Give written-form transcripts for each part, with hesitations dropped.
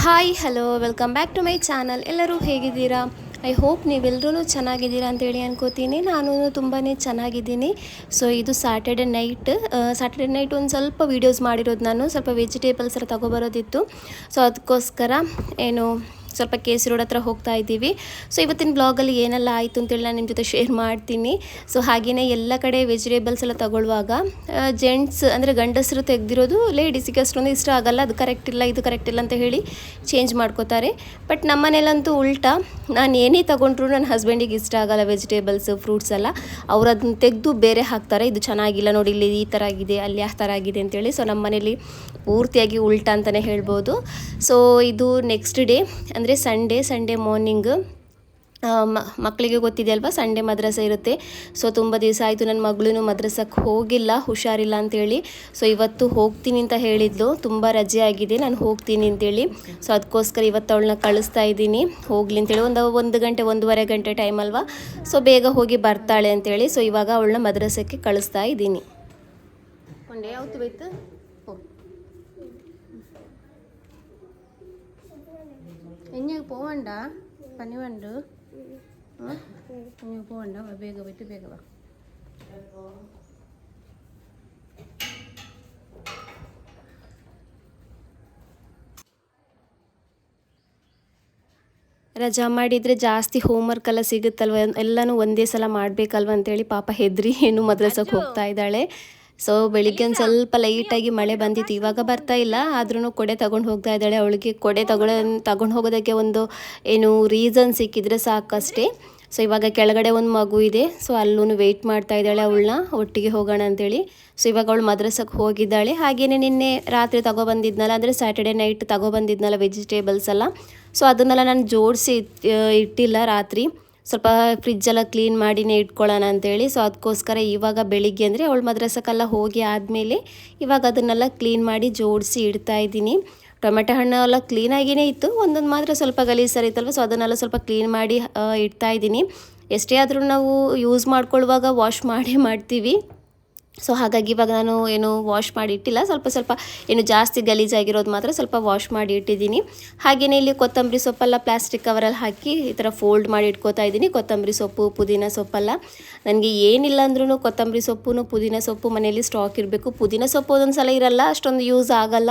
Hi hello welcome back to my channel. ಎಲ್ಲರೂ ಹೇಗಿದ್ದೀರಾ? I hope ನೀವೆಲ್ಲರೂ ಚೆನ್ನಾಗಿದ್ದೀರಾ ಅಂತೇಳಿ ಅನ್ಕೋತೀನಿ. ನಾನು ತುಂಬಾ ಚೆನ್ನಾಗಿದ್ದೀನಿ. ಸೊ ಇದು ಸ್ಯಾಟರ್ಡೆ ನೈಟ್ ಒಂದು ಸ್ವಲ್ಪ ವೀಡಿಯೋಸ್ ಮಾಡಿರೋದು. ನಾನು ಸ್ವಲ್ಪ ವೆಜಿಟೇಬಲ್ಸ್ ಎಲ್ಲ ತೊಗೊಬರೋದಿತ್ತು. ಸೊ ಅದಕ್ಕೋಸ್ಕರ ಸ್ವಲ್ಪ ಕೇಸರಿ ರೋಡ್ ಹತ್ರ ಹೋಗ್ತಾ ಇದ್ದೀವಿ. ಸೊ ಇವತ್ತಿನ ಬ್ಲಾಗಲ್ಲಿ ಏನೆಲ್ಲ ಆಯಿತು ಅಂತೇಳಿ ನಾನು ನಿಮ್ಮ ಜೊತೆ ಶೇರ್ ಮಾಡ್ತೀನಿ. ಸೊ ಹಾಗೆಯೇ ಎಲ್ಲ ಕಡೆ ವೆಜಿಟೇಬಲ್ಸ್ ಎಲ್ಲ ತಗೊಳ್ಳುವಾಗ ಜೆಂಟ್ಸ್ ಅಂದರೆ ಗಂಡಸರು ತೆಗೆದಿರೋದು ಲೇಡೀಸಿಗೆ ಅಷ್ಟೊಂದು ಇಷ್ಟ ಆಗಲ್ಲ. ಅದು ಕರೆಕ್ಟ್ ಇಲ್ಲ, ಇದು ಕರೆಕ್ಟ್ ಇಲ್ಲ ಅಂತ ಹೇಳಿ ಚೇಂಜ್ ಮಾಡ್ಕೋತಾರೆ. ಬಟ್ ನಮ್ಮ ಮನೇಲಂತೂ ಉಲ್ಟಾ, ನಾನು ಏನೇ ತೊಗೊಂಡ್ರು ನನ್ನ ಹಸ್ಬೆಂಡಿಗೆ ಇಷ್ಟ ಆಗಲ್ಲ ವೆಜಿಟೇಬಲ್ಸ್ ಫ್ರೂಟ್ಸ್ ಎಲ್ಲ. ಅವ್ರು ಅದನ್ನ ತೆಗೆದು ಬೇರೆ ಹಾಕ್ತಾರೆ. ಇದು ಚೆನ್ನಾಗಿಲ್ಲ ನೋಡಿ, ಇಲ್ಲಿ ಈ ಥರ ಆಗಿದೆ, ಅಲ್ಲಿ ಆ ಥರ ಆಗಿದೆ ಅಂತೇಳಿ. ಸೊ ನಮ್ಮ ಮನೇಲಿ ಪೂರ್ತಿಯಾಗಿ ಉಲ್ಟಾ ಅಂತಲೇ ಹೇಳ್ಬೋದು. ಸೊ ಇದು ನೆಕ್ಸ್ಟ್ ಡೇ ಅಂದರೆ ಸಂಡೇ ಮಾರ್ನಿಂಗ್. ಮಕ್ಕಳಿಗೆ ಗೊತ್ತಿದೆ ಅಲ್ವಾ, ಸಂಡೇ ಮದ್ರಸೆ ಇರುತ್ತೆ. ಸೊ ತುಂಬ ದಿವಸ ಆಯಿತು ನನ್ನ ಮಗಳೂ ಮದ್ರಸಕ್ಕೆ ಹೋಗಿಲ್ಲ, ಹುಷಾರಿಲ್ಲ ಅಂತೇಳಿ. ಸೊ ಇವತ್ತು ಹೋಗ್ತೀನಿ ಅಂತ ಹೇಳಿದ್ಲು, ತುಂಬ ರಜೆ ಆಗಿದೆ, ನಾನು ಹೋಗ್ತೀನಿ ಅಂತೇಳಿ. ಸೊ ಅದಕ್ಕೋಸ್ಕರ ಇವತ್ತು ಅವಳನ್ನ ಕಳಿಸ್ತಾ ಇದ್ದೀನಿ, ಹೋಗ್ಲಿ ಅಂತೇಳಿ. ಒಂದು ಗಂಟೆ 1.5 ಗಂಟೆ ಟೈಮ್ ಅಲ್ವಾ, ಸೊ ಬೇಗ ಹೋಗಿ ಬರ್ತಾಳೆ ಅಂತೇಳಿ. ಸೊ ಇವಾಗ ಅವಳನ್ನ ಮದ್ರಸಕ್ಕೆ ಕಳಿಸ್ತಾ ಇದ್ದೀನಿ. ಯಾವತ್ತು ಬೈತು ಎಣ್ಣೆಗೆ ಪೋವಂಡ ಪನಿವಂಡು ನೀವು ಪೋವಂಡ ಬೇಗ ಬಿಟ್ಟು ಬೇಗ ಬಾ. ರಜಾ ಮಾಡಿದರೆ ಜಾಸ್ತಿ ಹೋಮ್ವರ್ಕ್ ಎಲ್ಲ ಸಿಗುತ್ತಲ್ವ, ಎಲ್ಲನೂ ಒಂದೇ ಸಲ ಮಾಡಬೇಕಲ್ವ ಅಂತೇಳಿ ಪಾಪ ಹೆದ್ರಿ ಮದ್ರಸಕ್ಕೆ ಹೋಗ್ತಾ ಇದ್ದಾಳೆ. ಸೊ ಬೆಳಿಗ್ಗೆ ಒಂದು ಸ್ವಲ್ಪ ಲೈಟಾಗಿ ಮಳೆ ಬಂದಿತ್ತು, ಇವಾಗ ಬರ್ತಾ ಇಲ್ಲ. ಆದ್ರೂ ಕೊಡೆ ತಗೊಂಡು ಹೋಗ್ತಾ ಇದ್ದಾಳೆ. ಅವಳಿಗೆ ಕೊಡೆ ತಗೊಂಡು ಹೋಗೋದಕ್ಕೆ ಒಂದು ರೀಸನ್ ಸಿಕ್ಕಿದ್ರೆ ಸಾಕಷ್ಟೇ. ಸೊ ಇವಾಗ ಕೆಳಗಡೆ ಒಂದು ಮಗು ಇದೆ, ಸೊ ಅಲ್ಲೂ ವೆಯ್ಟ್ ಮಾಡ್ತಾ ಇದ್ದಾಳೆ ಅವಳನ್ನ, ಒಟ್ಟಿಗೆ ಹೋಗೋಣ ಅಂತೇಳಿ. ಸೊ ಇವಾಗ ಅವಳು ಮದ್ರಸಕ್ಕೆ ಹೋಗಿದ್ದಾಳೆ. ಹಾಗೆಯೇ ನಿನ್ನೆ ರಾತ್ರಿ ತಗೊಬಂದಿದ್ನಲ್ಲ, ಅಂದರೆ ಸ್ಯಾಟರ್ಡೆ ನೈಟ್ ತಗೊಬಂದಿದ್ನಲ್ಲ ವೆಜಿಟೇಬಲ್ಸ್ ಎಲ್ಲ, ಸೊ ಅದನ್ನೆಲ್ಲ ನಾನು ಜೋಡಿಸಿ ಇಟ್ಟಿಲ್ಲ ರಾತ್ರಿ. ಸ್ವಲ್ಪ ಫ್ರಿಜ್ಜೆಲ್ಲ ಕ್ಲೀನ್ ಮಾಡಿನೇ ಇಟ್ಕೊಳ್ಳೋಣ ಅಂತೇಳಿ. ಸೊ ಅದಕ್ಕೋಸ್ಕರ ಇವಾಗ ಬೆಳಿಗ್ಗೆ ಅಂದರೆ ಅವಳು ಮದ್ರಸಕ್ಕೆಲ್ಲ ಹೋಗಿ ಆದಮೇಲೆ ಇವಾಗ ಅದನ್ನೆಲ್ಲ ಕ್ಲೀನ್ ಮಾಡಿ ಜೋಡಿಸಿ ಇಡ್ತಾ ಇದ್ದೀನಿ. ಟೊಮೆಟೊ ಹಣ್ಣು ಎಲ್ಲ ಕ್ಲೀನಾಗಿಯೇ ಇತ್ತು, ಒಂದೊಂದು ಮಾತ್ರ ಸ್ವಲ್ಪ ಗಲೀಜು ಸರಿ ಇತ್ತಲ್ವ. ಸೊ ಅದನ್ನೆಲ್ಲ ಸ್ವಲ್ಪ ಕ್ಲೀನ್ ಮಾಡಿ ಇಡ್ತಾ ಇದ್ದೀನಿ. ಎಷ್ಟೇ ಆದರೂ ನಾವು ಯೂಸ್ ಮಾಡ್ಕೊಳ್ಳುವಾಗ ವಾಶ್ ಮಾಡೇ ಮಾಡ್ತೀವಿ. ಸೊ ಹಾಗಾಗಿ ಇವಾಗ ನಾನು ವಾಶ್ ಮಾಡಿ ಇಟ್ಟಿಲ್ಲ, ಸ್ವಲ್ಪ ಜಾಸ್ತಿ ಗಲೀಜಾಗಿರೋದು ಮಾತ್ರ ಸ್ವಲ್ಪ ವಾಶ್ ಮಾಡಿ ಇಟ್ಟಿದ್ದೀನಿ. ಹಾಗೆಯೇ ಇಲ್ಲಿ ಕೊತ್ತಂಬರಿ ಸೊಪ್ಪೆಲ್ಲ ಪ್ಲಾಸ್ಟಿಕ್ ಕವರಲ್ಲಿ ಹಾಕಿ ಈ ಥರ ಫೋಲ್ಡ್ ಮಾಡಿ ಇಟ್ಕೋತಾ ಇದ್ದೀನಿ. ಕೊತ್ತಂಬರಿ ಸೊಪ್ಪು, ಪುದೀನ ಸೊಪ್ಪೆಲ್ಲ ನನಗೆ ಏನಿಲ್ಲ ಅಂದ್ರೂ ಕೊತ್ತಂಬರಿ ಸೊಪ್ಪು, ಪುದೀನ ಸೊಪ್ಪು ಮನೆಯಲ್ಲಿ ಸ್ಟಾಕ್ ಇರಬೇಕು. ಪುದೀನ ಸೊಪ್ಪು ಒಂದೊಂದು ಸಲ ಇರಲ್ಲ, ಅಷ್ಟೊಂದು ಯೂಸ್ ಆಗಲ್ಲ.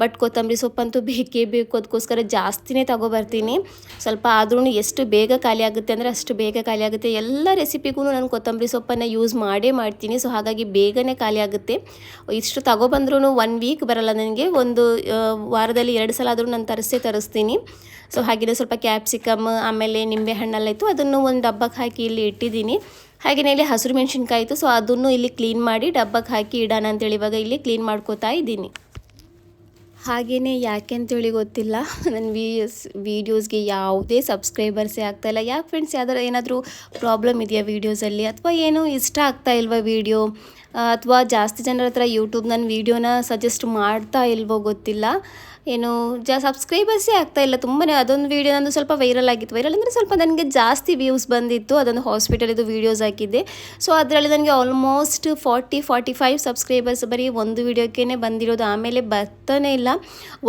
ಬಟ್ ಕೊತ್ತಂಬರಿ ಸೊಪ್ಪಂತೂ ಬೇಕೇ ಬೇಕು, ಅದಕ್ಕೋಸ್ಕರ ಜಾಸ್ತಿನೇ ತಗೊಬರ್ತೀನಿ. ಸ್ವಲ್ಪ ಆದ್ರೂ ಎಷ್ಟು ಬೇಗ ಖಾಲಿ ಆಗುತ್ತೆ ಅಂದರೆ ಅಷ್ಟು ಬೇಗ ಖಾಲಿ ಆಗುತ್ತೆ. ಎಲ್ಲ ರೆಸಿಪಿಗೂ ನಾನು ಕೊತ್ತಂಬರಿ ಸೊಪ್ಪನ್ನು ಯೂಸ್ ಮಾಡೇ ಮಾಡ್ತೀನಿ. ಸೊ ಹಾಗಾಗಿ ಬೇಗನೆ ಖಾಲಿ ಆಗುತ್ತೆ. ಇಷ್ಟು ತಗೊಬಂದ್ರೂ 1 ವೀಕ್ ಬರಲ್ಲ ನನಗೆ, ಒಂದು ವಾರದಲ್ಲಿ 2 ಸಲ ಆದರೂ ನಾನು ತರಿಸ್ತೀನಿ. ಸೊ ಹಾಗೆಯೇ ಸ್ವಲ್ಪ ಕ್ಯಾಪ್ಸಿಕಮ್, ಆಮೇಲೆ ನಿಂಬೆ ಹಣ್ಣೆಲ್ಲ ಇತ್ತು, ಅದನ್ನು ಒಂದು ಡಬ್ಬಕ್ಕೆ ಹಾಕಿ ಇಲ್ಲಿ ಇಟ್ಟಿದ್ದೀನಿ. ಹಾಗೆಯೇ ಇಲ್ಲಿ ಹಸಿರು ಮೆಣಸಿನ್ಕಾಯಿ ಇತ್ತು, ಸೊ ಅದನ್ನು ಇಲ್ಲಿ ಕ್ಲೀನ್ ಮಾಡಿ ಡಬ್ಬಕ್ಕೆ ಹಾಕಿ ಇಡೋಣ ಅಂತೇಳಿ ಇವಾಗ ಇಲ್ಲಿ ಕ್ಲೀನ್ ಮಾಡ್ಕೋತಾ ಇದ್ದೀನಿ. ಹಾಗೆಯೇ ಯಾಕೆ ಅಂತೇಳಿ ಗೊತ್ತಿಲ್ಲ, ನನ್ನ ವೀಡಿಯೋಸ್ಗೆ ಯಾವುದೇ ಸಬ್ಸ್ಕ್ರೈಬರ್ಸೇ ಆಗ್ತಾಯಿಲ್ಲ. ಯಾಕೆ ಫ್ರೆಂಡ್ಸ್, ಏನಾದರೂ ಪ್ರಾಬ್ಲಮ್ ಇದೆಯಾ ವೀಡಿಯೋಸಲ್ಲಿ, ಅಥವಾ ಏನೂ ಇಷ್ಟ ಆಗ್ತಾ ಇಲ್ವಾ ವೀಡಿಯೋ, ಅಥವಾ ಜಾಸ್ತಿ ಜನರ ಹತ್ರ ಯೂಟ್ಯೂಬ್ ನನ್ನ ವೀಡಿಯೋನ ಸಜೆಸ್ಟ್ ಮಾಡ್ತಾ ಇಲ್ವೋ ಗೊತ್ತಿಲ್ಲ. ಸಬ್ಸ್ಕ್ರೈಬರ್ಸೇ ಆಗ್ತಾಯಿಲ್ಲ ತುಂಬಾ. ಅದೊಂದು ವೀಡಿಯೋ ನಂದು ಸ್ವಲ್ಪ ವೈರಲ್ ಆಗಿತ್ತು. ವೈರಲ್ ಅಂದರೆ ಸ್ವಲ್ಪ ನನಗೆ ಜಾಸ್ತಿ ವ್ಯೂಸ್ ಬಂದಿತ್ತು. ಅದೊಂದು ಹಾಸ್ಪಿಟಲಿದು ವೀಡಿಯೋಸ್ ಹಾಕಿದ್ದೆ. ಸೊ ಅದರಲ್ಲಿ ನನಗೆ ಆಲ್ಮೋಸ್ಟ್ 40-45 ಸಬ್ಸ್ಕ್ರೈಬರ್ಸ್ ಬರೀ ಒಂದು ವೀಡಿಯೋಕ್ಕೇ ಬಂದಿರೋದು. ಆಮೇಲೆ ಬರ್ತಾನೆ ಇಲ್ಲ.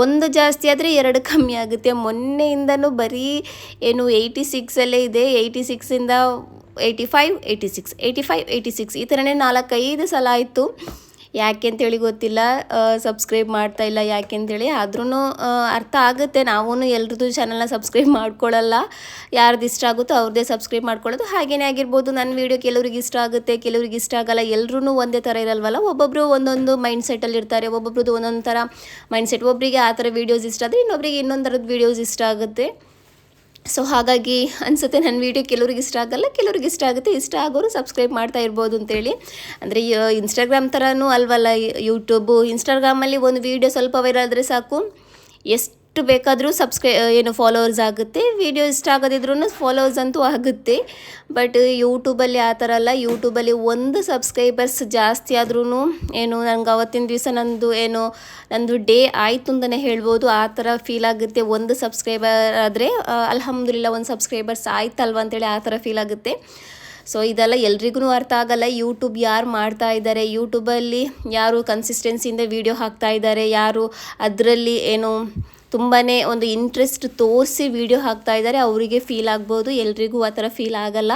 ಒಂದು ಜಾಸ್ತಿ ಆದರೆ 2 ಕಮ್ಮಿ ಆಗುತ್ತೆ. ಮೊನ್ನೆಯಿಂದನೂ ಬರೀ 86 ಇದೆ. 86ಇಂದ 85-86 ಈ ಥರನೇ 4-5 ಸಲ ಆಯಿತು. ಯಾಕೆ ಅಂತೇಳಿ ಗೊತ್ತಿಲ್ಲ, ಸಬ್ಸ್ಕ್ರೈಬ್ ಮಾಡ್ತಾ ಇಲ್ಲ ಯಾಕೆ ಅಂತೇಳಿ. ಆದ್ರೂ ಅರ್ಥ ಆಗುತ್ತೆ, ನಾವೂ ಎಲ್ರದ್ದು ಚಾನಲ್ನ ಸಬ್ಸ್ಕ್ರೈಬ್ ಮಾಡ್ಕೊಳ್ಳಲ್ಲ. ಯಾರ್ದು ಇಷ್ಟ ಆಗುತ್ತೋ ಅವ್ರದ್ದೇ ಸಬ್ಸ್ಕ್ರೈಬ್ ಮಾಡ್ಕೊಳ್ಳೋದು. ಹಾಗೇನೇ ಆಗಿರ್ಬೋದು, ನನ್ನ ವೀಡಿಯೋ ಕೆಲವ್ರಿಗೆ ಇಷ್ಟ ಆಗುತ್ತೆ, ಕೆಲವ್ರಿಗೆ ಇಷ್ಟ ಆಗಲ್ಲ. ಎಲ್ಲರೂ ಒಂದೇ ಥರ ಇರಲ್ವಲ್ಲ, ಒಬ್ಬೊಬ್ಬರು ಒಂದೊಂದು ಮೈಂಡ್ ಸೆಟ್ಟಲ್ಲಿ ಇರ್ತಾರೆ, ಒಬ್ಬೊಬ್ರದ್ದು ಒಂದೊಂದು ಥರ ಮೈಂಡ್ ಸೆಟ್. ಒಬ್ಬರಿಗೆ ಆ ಥರ ವೀಡಿಯೋಸ್ ಇಷ್ಟ ಆದರೆ ಇನ್ನೊಬ್ಬರಿಗೆ ಇನ್ನೊಂದು ಥರದ ವೀಡಿಯೋಸ್ ಇಷ್ಟ ಆಗುತ್ತೆ. ಸೊ ಹಾಗಾಗಿ ಅನಿಸುತ್ತೆ ನನ್ನ ವೀಡಿಯೋ ಕೆಲವ್ರಿಗೆ ಇಷ್ಟ ಆಗಲ್ಲ, ಕೆಲವ್ರಿಗೆ ಇಷ್ಟ ಆಗುತ್ತೆ. ಇಷ್ಟ ಆಗೋರು ಸಬ್ಸ್ಕ್ರೈಬ್ ಮಾಡ್ತಾ ಇರ್ಬೋದು ಅಂತೇಳಿ. ಅಂದರೆ ಇನ್ಸ್ಟಾಗ್ರಾಮ್ ಥರನೂ ಅಲ್ವಲ್ಲ ಯೂಟ್ಯೂಬು. ಇನ್ಸ್ಟಾಗ್ರಾಮಲ್ಲಿ ಒಂದು ವೀಡಿಯೋ ಸ್ವಲ್ಪ ವೈರಲ್ ಆದರೆ ಸಾಕು, ಎಷ್ಟು ಬೇಕಾದರೂ ಫಾಲೋವರ್ಸ್ ಆಗುತ್ತೆ. ವೀಡಿಯೋ ಇಷ್ಟ ಆಗೋದಿದ್ರೂ ಫಾಲೋವರ್ಸ್ ಅಂತೂ ಆಗುತ್ತೆ. ಬಟ್ ಯೂಟ್ಯೂಬಲ್ಲಿ ಆ ಥರ ಅಲ್ಲ. ಯೂಟ್ಯೂಬಲ್ಲಿ ಒಂದು ಸಬ್ಸ್ಕ್ರೈಬರ್ಸ್ ಜಾಸ್ತಿ ಆದ್ರೂ ನಂಗೆ ಅವತ್ತಿನ ದಿವಸ ನಂದು ಡೇ ಆಯಿತು ಅಂತಲೇ ಹೇಳ್ಬೋದು. ಆ ಥರ ಫೀಲ್ ಆಗುತ್ತೆ. ಒಂದು ಸಬ್ಸ್ಕ್ರೈಬರ್ ಆದರೆ ಅಲ್ಹಮ್ದುಲಿಲ್ಲ, ಒಂದು ಸಬ್ಸ್ಕ್ರೈಬರ್ಸ್ ಆಯ್ತಲ್ವ ಅಂತೇಳಿ ಆ ಥರ ಫೀಲ್ ಆಗುತ್ತೆ. ಸೊ ಇದೆಲ್ಲ ಎಲ್ರಿಗೂ ಅರ್ಥ ಆಗಲ್ಲ. ಯೂಟ್ಯೂಬ್ ಯಾರು ಮಾಡ್ತಾ ಇದ್ದಾರೆ, ಯೂಟ್ಯೂಬಲ್ಲಿ ಯಾರು ಕನ್ಸಿಸ್ಟೆನ್ಸಿಯಿಂದ ವೀಡಿಯೋ ಹಾಕ್ತಾ ಇದ್ದಾರೆ, ಯಾರು ಅದರಲ್ಲಿ ತುಂಬಾ ಒಂದು ಇಂಟ್ರೆಸ್ಟ್ ತೋರಿಸಿ ವಿಡಿಯೋ ಹಾಕ್ತಾ ಇದ್ದಾರೆ. ಅವರಿಗೆ ಫೀಲ್ ಆಗ್ಬೋದು, ಎಲ್ರಿಗೂ ಆ ಥರ ಫೀಲ್ ಆಗಲ್ಲ.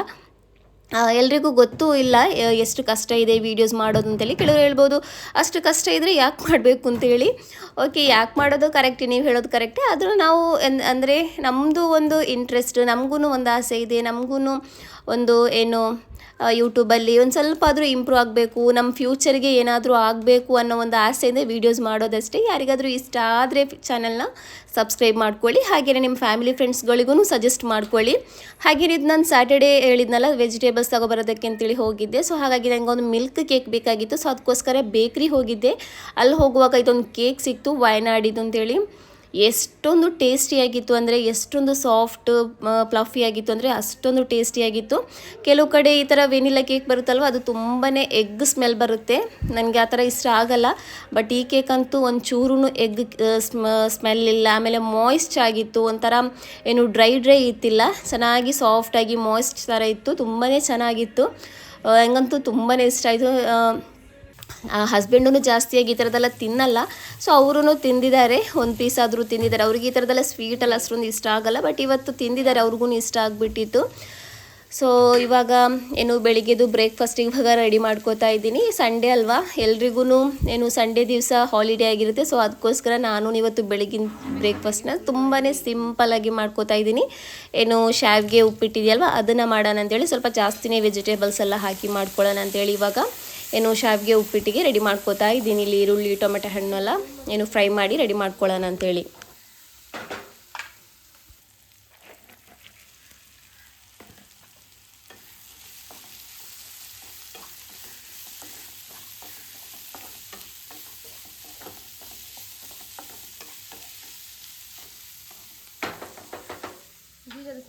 ಎಲ್ರಿಗೂ ಗೊತ್ತೂ ಇಲ್ಲ ಎಷ್ಟು ಕಷ್ಟ ಇದೆ ವೀಡಿಯೋಸ್ ಮಾಡೋದು ಅಂತೇಳಿ. ಕೆಲವರು ಹೇಳ್ಬೋದು ಅಷ್ಟು ಕಷ್ಟ ಇದ್ದರೆ ಯಾಕೆ ಮಾಡಬೇಕು ಅಂತೇಳಿ. ಓಕೆ, ಯಾಕೆ ಮಾಡೋದು ಕರೆಕ್ಟ್, ನೀವು ಹೇಳೋದು ಕರೆಕ್ಟೇ. ಆದರೂ ನಾವು ಅಂದರೆ ನಮ್ಮದು ಒಂದು ಇಂಟ್ರೆಸ್ಟ್, ನಮಗೂ ಒಂದು ಆಸೆ ಇದೆ, ನಮಗೂ ಒಂದು ಏನು ಯೂಟ್ಯೂಬಲ್ಲಿ ಒಂದು ಸ್ವಲ್ಪ ಆದರೂ ಇಂಪ್ರೂವ್ ಆಗಬೇಕು, ನಮ್ಮ ಫ್ಯೂಚರ್ಗೆ ಏನಾದರೂ ಆಗಬೇಕು ಅನ್ನೋ ಒಂದು ಆಸೆಯಿಂದ ವೀಡಿಯೋಸ್ ಮಾಡೋದಷ್ಟೇ. ಯಾರಿಗಾದರೂ ಇಷ್ಟ ಆದರೆ ಚಾನಲ್ನ ಸಬ್ಸ್ಕ್ರೈಬ್ ಮಾಡ್ಕೊಳ್ಳಿ. ಹಾಗೆಯೇ ನಿಮ್ಮ ಫ್ಯಾಮಿಲಿ ಫ್ರೆಂಡ್ಸ್ಗಳಿಗೂ ಸಜೆಸ್ಟ್ ಮಾಡ್ಕೊಳ್ಳಿ. ಹಾಗೆಯೇ ಇದು ನಾನು ಸ್ಯಾಟರ್ಡೇ ಹೇಳಿದ್ನಲ್ಲ ವೆಜಿಟೇಬಲ್ಸ್ ತೊಗೊಬರೋದಕ್ಕೆ ಅಂತೇಳಿ ಹೋಗಿದ್ದೆ. ಸೊ ಹಾಗಾಗಿ ನನಗೆ ಒಂದು ಮಿಲ್ಕ್ ಕೇಕ್ ಬೇಕಾಗಿತ್ತು. ಸೊ ಅದಕ್ಕೋಸ್ಕರ ಬೇಕ್ರಿ ಹೋಗಿದ್ದೆ. ಅಲ್ಲಿ ಹೋಗುವಾಗ ಇದೊಂದು ಕೇಕ್ ಸಿಕ್ತು, ವಯನಾಡಿದು ಅಂತೇಳಿ. ಎಷ್ಟೊಂದು ಟೇಸ್ಟಿಯಾಗಿತ್ತು ಅಂದರೆ, ಎಷ್ಟೊಂದು ಸಾಫ್ಟ್ ಪ್ಲಫಿಯಾಗಿತ್ತು ಅಂದರೆ ಅಷ್ಟೊಂದು ಟೇಸ್ಟಿಯಾಗಿತ್ತು. ಕೆಲವು ಕಡೆ ಈ ಥರ ವೆನಿಲಾ ಕೇಕ್ ಬರುತ್ತಲ್ವ, ಅದು ತುಂಬಾ ಎಗ್ ಸ್ಮೆಲ್ ಬರುತ್ತೆ. ನನಗೆ ಆ ಥರ ಇಷ್ಟ ಆಗಲ್ಲ. ಬಟ್ ಈ ಕೇಕ್ ಅಂತೂ ಒಂಚೂರು ಎಗ್ ಸ್ಮೆಲ್ ಇಲ್ಲ. ಆಮೇಲೆ ಮಾಯ್ಸ್ಟ್ ಆಗಿತ್ತು, ಒಂಥರ ಏನು ಡ್ರೈ ಇತ್ತಿಲ್ಲ, ಚೆನ್ನಾಗಿ ಸಾಫ್ಟಾಗಿ ಮಾಯ್ಸ್ಟ್ ಥರ ಇತ್ತು. ತುಂಬಾ ಚೆನ್ನಾಗಿತ್ತು. ನನಗಂತೂ ತುಂಬಾ ಇಷ್ಟ ಆಯಿತು. ಹಸ್ಬೆಂಡೂ ಜಾಸ್ತಿಯಾಗಿ ಈ ಥರದ್ದೆಲ್ಲ ತಿನ್ನಲ್ಲ. ಸೊ ಅವರೂ ತಿಂದಿದ್ದಾರೆ, ಒಂದು ಪೀಸ್ ಆದರೂ ತಿಂದಿದ್ದಾರೆ. ಅವ್ರಿಗೆ ಈ ಥರದ್ದೆಲ್ಲ ಸ್ವೀಟೆಲ್ಲ ಅಷ್ಟೊಂದು ಇಷ್ಟ ಆಗಲ್ಲ. ಬಟ್ ಇವತ್ತು ತಿಂದಿದ್ದಾರೆ, ಅವ್ರಿಗೂ ಇಷ್ಟ ಆಗಿಬಿಟ್ಟಿತ್ತು. ಸೊ ಇವಾಗ ಏನು ಬೆಳಿಗ್ಗೆದು ಬ್ರೇಕ್ಫಾಸ್ಟಿಗೆ ಇವಾಗ ರೆಡಿ ಮಾಡ್ಕೋತಾ ಇದ್ದೀನಿ. ಸಂಡೇ ಅಲ್ವಾ, ಎಲ್ರಿಗೂ ಏನು ಸಂಡೇ ದಿವಸ ಹಾಲಿಡೇ ಆಗಿರುತ್ತೆ. ಸೊ ಅದಕ್ಕೋಸ್ಕರ ನಾನು ಇವತ್ತು ಬೆಳಗಿನ ಬ್ರೇಕ್ಫಾಸ್ಟ್ನ ತುಂಬಾ ಸಿಂಪಲ್ಲಾಗಿ ಮಾಡ್ಕೋತಾ ಇದ್ದೀನಿ. ಏನು ಶಾವಿಗೆ ಉಪ್ಪಿಟ್ಟಿದೆಯಲ್ವ, ಅದನ್ನು ಮಾಡೋಣ ಅಂತೇಳಿ ಸ್ವಲ್ಪ ಜಾಸ್ತಿನೇ ವೆಜಿಟೇಬಲ್ಸ್ ಎಲ್ಲ ಹಾಕಿ ಮಾಡ್ಕೊಳ್ಳೋಣ ಅಂತೇಳಿ ಇವಾಗ ಏನು ಶಾವಿಗೆ ಉಪ್ಪಿಟ್ಟಿಗೆ ರೆಡಿ ಮಾಡ್ಕೋತಾ ಇದ್ದೀನಿ. ಇಲ್ಲಿ ಈರುಳ್ಳಿ ಟೊಮೆಟೊ ಹಣ್ಣೆಲ್ಲ ಏನು ಫ್ರೈ ಮಾಡಿ ರೆಡಿ ಮಾಡ್ಕೊಳ್ಳೋಣ ಅಂತೇಳಿ.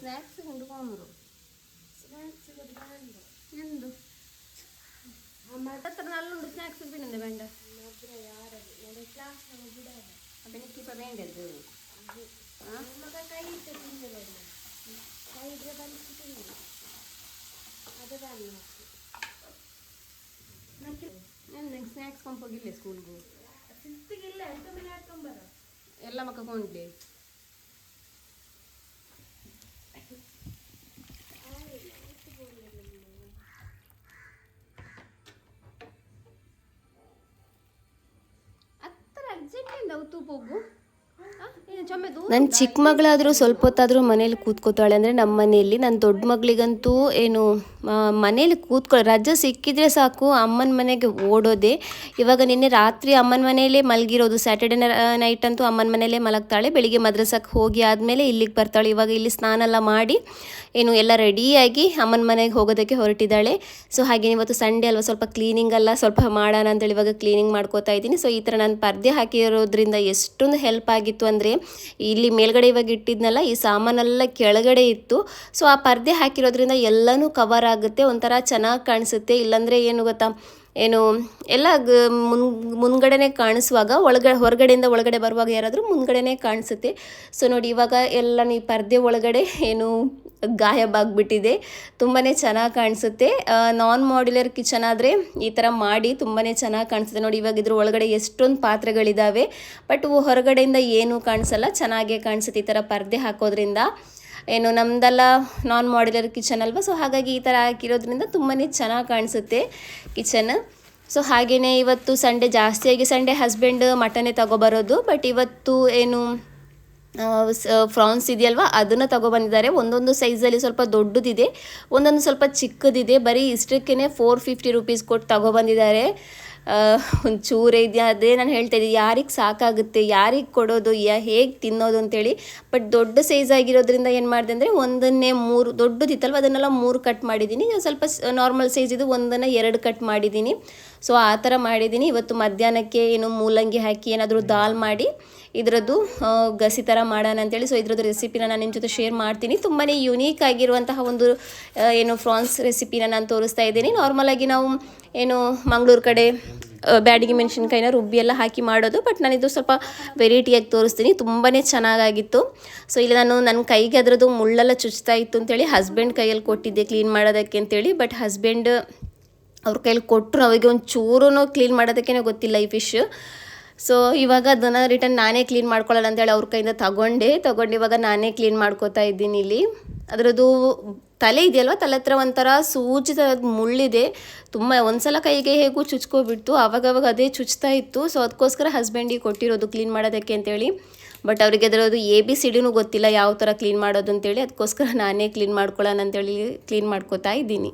ಸ್ನ್ಯಾಕ್ಸ್ ಕೊಂಡ್ಕೊಂಡ್ರು ಎಂದು ಹತ್ರ ನಲ್ಲುಂಡು ಸ್ನ್ಯಾಕ್ಸ್ ಬಿಡಂದೆ ಬೇಡ ಬೆನಿಕ್ಕಿಪ್ಪ ಬೇಂಡದ್ದು ಸ್ನ್ಯಾಕ್ಸ್ ಕೊಂಪೋಗಿಲ್ಲ ಸ್ಕೂಲ್ಗೂ ಎಲ್ಲ ಮಕ್ಕ ಕೊಂಡ್ಲಿ ನನ್ನ ಚಿಕ್ಕ ಮಗಳಾದರೂ ಸ್ವಲ್ಪ ಹೊತ್ತಾದರೂ ಮನೇಲಿ ಕೂತ್ಕೋತಾಳೆ. ಅಂದರೆ ನಮ್ಮ ಮನೆಯಲ್ಲಿ ನನ್ನ ದೊಡ್ಡ ಮಗಳಿಗಂತೂ ಏನು ಮನೇಲಿ ರಜೆ ಸಿಕ್ಕಿದ್ರೆ ಸಾಕು ಅಮ್ಮನ ಮನೆಗೆ ಓಡೋದೆ. ಇವಾಗ ನಿನ್ನೆ ರಾತ್ರಿ ಅಮ್ಮನ ಮನೆಯಲ್ಲೇ ಮಲಗಿರೋದು. ಸ್ಯಾಟರ್ಡೆ ನೈಟ್ ಅಂತೂ ಅಮ್ಮನ ಮನೆಯಲ್ಲೇ ಮಲಗ್ತಾಳೆ. ಬೆಳಿಗ್ಗೆ ಮದ್ರಸಕ್ಕೆ ಹೋಗಿ ಆದಮೇಲೆ ಇಲ್ಲಿಗೆ ಬರ್ತಾಳೆ. ಇವಾಗ ಇಲ್ಲಿ ಸ್ನಾನ ಎಲ್ಲ ಮಾಡಿ ಏನು ಎಲ್ಲ ರೆಡಿಯಾಗಿ ಅಮ್ಮನ ಮನೆಗೆ ಹೋಗೋದಕ್ಕೆ ಹೊರಟಿದ್ದಾಳೆ. ಸೊ ಹಾಗೆ ಇವತ್ತು ಸಂಡೇ ಅಲ್ವಾ, ಸ್ವಲ್ಪ ಕ್ಲೀನಿಂಗ್ ಎಲ್ಲ ಸ್ವಲ್ಪ ಮಾಡೋಣ ಅಂತೇಳಿ ಇವಾಗ ಕ್ಲೀನಿಂಗ್ ಮಾಡ್ಕೋತಾ ಇದ್ದೀನಿ. ಸೊ ಈ ಥರ ನಾನು ಪರ್ದೆ ಹಾಕಿರೋದ್ರಿಂದ ಎಷ್ಟೊಂದು ಹೆಲ್ಪ್ ಆಗಿತ್ತು ಅಂದರೆ, ಇಲ್ಲಿ ಮೇಲ್ಗಡೆ ಇವಾಗ ಇಟ್ಟಿದ್ನಲ್ಲ, ಈ ಸಾಮಾನೆಲ್ಲ ಕೆಳಗಡೆ ಇತ್ತು. ಸೊ ಆ ಪರ್ದೆ ಹಾಕಿರೋದ್ರಿಂದ ಎಲ್ಲನೂ ಕವರ್ ಆಗುತ್ತೆ, ಒಂಥರ ಚೆನ್ನಾಗಿ ಕಾಣಿಸುತ್ತೆ. ಇಲ್ಲಾಂದರೆ ಏನು ಗೊತ್ತಾ, ಏನು ಎಲ್ಲ ಮುಂದ್ಗಡೆನೇ ಕಾಣಿಸುವಾಗ ಹೊರಗಡೆಯಿಂದ ಒಳಗಡೆ ಬರುವಾಗ ಯಾರಾದರೂ ಮುಂದ್ಗಡೆನೇ ಕಾಣಿಸುತ್ತೆ. ಸೊ ನೋಡಿ ಇವಾಗ ಎಲ್ಲ ಈ ಪರ್ದೆ ಒಳಗಡೆ ಏನು ಗಾಯಬಾಗ್ಬಿಟ್ಟಿದೆ. ತುಂಬಾ ಚೆನ್ನಾಗಿ ಕಾಣಿಸುತ್ತೆ. ನಾನ್ ಮಾಡ್ಯುಲರ್ ಕಿಚನ್ ಆದರೆ ಈ ಥರ ಮಾಡಿ ತುಂಬಾ ಚೆನ್ನಾಗಿ ಕಾಣಿಸುತ್ತೆ. ನೋಡಿ ಇವಾಗ ಇದ್ರ ಒಳಗಡೆ ಎಷ್ಟೊಂದು ಪಾತ್ರೆಗಳಿದ್ದಾವೆ. ಬಟ್ ಹೊರಗಡೆಯಿಂದ ಏನೂ ಕಾಣಿಸಲ್ಲ, ಚೆನ್ನಾಗೇ ಕಾಣಿಸುತ್ತೆ ಈ ಥರ ಪರ್ದೆ ಹಾಕೋದ್ರಿಂದ. ಏನು ನಮ್ಮದೆಲ್ಲ ನಾನ್ ಮಾಡ್ಯುಲರ್ ಕಿಚನ್ ಅಲ್ವಾ, ಸೊ ಹಾಗಾಗಿ ಈ ಥರ ಹಾಕಿರೋದ್ರಿಂದ ತುಂಬಾ ಚೆನ್ನಾಗಿ ಕಾಣಿಸುತ್ತೆ ಕಿಚನ್. ಸೊ ಹಾಗೆಯೇ ಇವತ್ತು ಜಾಸ್ತಿಯಾಗಿ ಸಂಡೇ ಹಸ್ಬೆಂಡ್ ಮಟನ್ನೇ ತಗೊಬರೋದು. ಬಟ್ ಇವತ್ತು ಏನು ಫ್ರಾನ್ಸ್ ಇದೆಯಲ್ವ, ಅದನ್ನು ತಗೊಬಂದಿದ್ದಾರೆ. ಒಂದೊಂದು ಸೈಜಲ್ಲಿ ಸ್ವಲ್ಪ ದೊಡ್ಡದಿದೆ, ಒಂದೊಂದು ಸ್ವಲ್ಪ ಚಿಕ್ಕದಿದೆ. ಬರೀ ಇಷ್ಟಕ್ಕೇ 450 ರೂಪೀಸ್ ಕೊಟ್ಟು ತಗೊಬಂದಿದ್ದಾರೆ. ಒಂದು ಚೂರೇ ಇದೆಯಾ, ಅದೇ ನಾನು ಹೇಳ್ತಾ ಇದ್ದೀನಿ, ಯಾರಿಗೆ ಸಾಕಾಗುತ್ತೆ, ಯಾರಿಗೆ ಕೊಡೋದು, ಹೇಗೆ ತಿನ್ನೋದು ಅಂತೇಳಿ. ಬಟ್ ದೊಡ್ಡ ಸೈಜ್ ಆಗಿರೋದ್ರಿಂದ ಏನು ಮಾಡಿದೆ ಅಂದರೆ, ಒಂದನ್ನೇ 3 ದೊಡ್ಡದಿತ್ತಲ್ವ ಅದನ್ನೆಲ್ಲ 3 ಕಟ್ ಮಾಡಿದ್ದೀನಿ. ಸ್ವಲ್ಪ ನಾರ್ಮಲ್ ಸೈಜ್ ಇದು ಒಂದನ್ನು 2 ಕಟ್ ಮಾಡಿದ್ದೀನಿ. ಸೊ ಆ ಥರ ಮಾಡಿದ್ದೀನಿ. ಇವತ್ತು ಮಧ್ಯಾಹ್ನಕ್ಕೆ ಏನು ಮೂಲಂಗಿ ಹಾಕಿ ಏನಾದರೂ ದಾಲ್ ಮಾಡಿ ಇದರದ್ದು ಗಸಿ ಥರ ಮಾಡೋಣ ಅಂತೇಳಿ. ಸೊ ಇದ್ರದ್ದು ರೆಸಿಪಿನ ನಾನು ನಿಮ್ಮ ಜೊತೆ ಶೇರ್ ಮಾಡ್ತೀನಿ. ತುಂಬಾ ಯುನೀಕ್ ಆಗಿರುವಂತಹ ಒಂದು ಏನು ಫ್ರಾನ್ಸ್ ರೆಸಿಪಿನ ನಾನು ತೋರಿಸ್ತಾ ಇದ್ದೀನಿ. ನಾರ್ಮಲಾಗಿ ನಾವು ಏನು ಮಂಗಳೂರು ಕಡೆ ಬ್ಯಾಡಿಗೆ ಮೆಣಸಿನ್ಕಾಯಿನ ರುಬ್ಬಿ ಎಲ್ಲ ಹಾಕಿ ಮಾಡೋದು. ಬಟ್ ನಾನಿದು ಸ್ವಲ್ಪ ವೆರೈಟಿಯಾಗಿ ತೋರಿಸ್ತೀನಿ. ತುಂಬಾ ಚೆನ್ನಾಗಾಗಿತ್ತು. ಸೊ ಇಲ್ಲಿ ನಾನು ನನ್ನ ಕೈಗೆ ಅದರದ್ದು ಮುಳ್ಳೆಲ್ಲ ಚುಚ್ತಾ ಇತ್ತು ಅಂತೇಳಿ ಹಸ್ಬೆಂಡ್ ಕೈಯಲ್ಲಿ ಕೊಟ್ಟಿದ್ದೆ ಕ್ಲೀನ್ ಮಾಡೋದಕ್ಕೆ ಅಂತೇಳಿ. ಬಟ್ ಹಸ್ಬೆಂಡ್ ಅವ್ರ ಕೈಯಲ್ಲಿ ಕೊಟ್ಟರು, ಅವಾಗ ಒಂದು ಚೂರೂ ಕ್ಲೀನ್ ಮಾಡೋದಕ್ಕೇ ಗೊತ್ತಿಲ್ಲ ಈ ಫಿಶ್. ಸೊ ಇವಾಗ ಅದನ್ನು ರಿಟರ್ನ್ ನಾನೇ ಕ್ಲೀನ್ ಮಾಡ್ಕೊಳ್ಳೋಣ ಅಂತೇಳಿ ಅವ್ರ ಕೈಯಿಂದ ತಗೊಂಡು ಇವಾಗ ನಾನೇ ಕ್ಲೀನ್ ಮಾಡ್ಕೋತಾ ಇದ್ದೀನಿ ಇಲ್ಲಿ. ಅದರದ್ದು ತಲೆ ಇದೆಯಲ್ವ, ತಲೆ ಹತ್ರ ಒಂಥರ ಸೂಜಿ ಥರದ್ದು ಮುಳ್ಳಿದೆ. ತುಂಬ ಒಂದ್ಸಲ ಕೈಗೆ ಹೇಗೂ ಚುಚ್ಕೊಬಿಡ್ತು, ಆವಾಗವಾಗ ಅದೇ ಚುಚ್ತಾ ಇತ್ತು. ಸೊ ಅದಕ್ಕೋಸ್ಕರ ಹಸ್ಬೆಂಡಿಗೆ ಕೊಟ್ಟಿರೋದು ಕ್ಲೀನ್ ಮಾಡೋದಕ್ಕೆ ಅಂತೇಳಿ. ಬಟ್ ಅವರಿಗೆ ಅದರದ್ದು ABCD ಗೊತ್ತಿಲ್ಲ ಯಾವ ಥರ ಕ್ಲೀನ್ ಮಾಡೋದು ಅಂತೇಳಿ. ಅದಕ್ಕೋಸ್ಕರ ನಾನೇ ಕ್ಲೀನ್ ಮಾಡ್ಕೊಳ್ಳೋಣ ಅಂತೇಳಿ ಕ್ಲೀನ್ ಮಾಡ್ಕೋತಾ ಇದ್ದೀನಿ.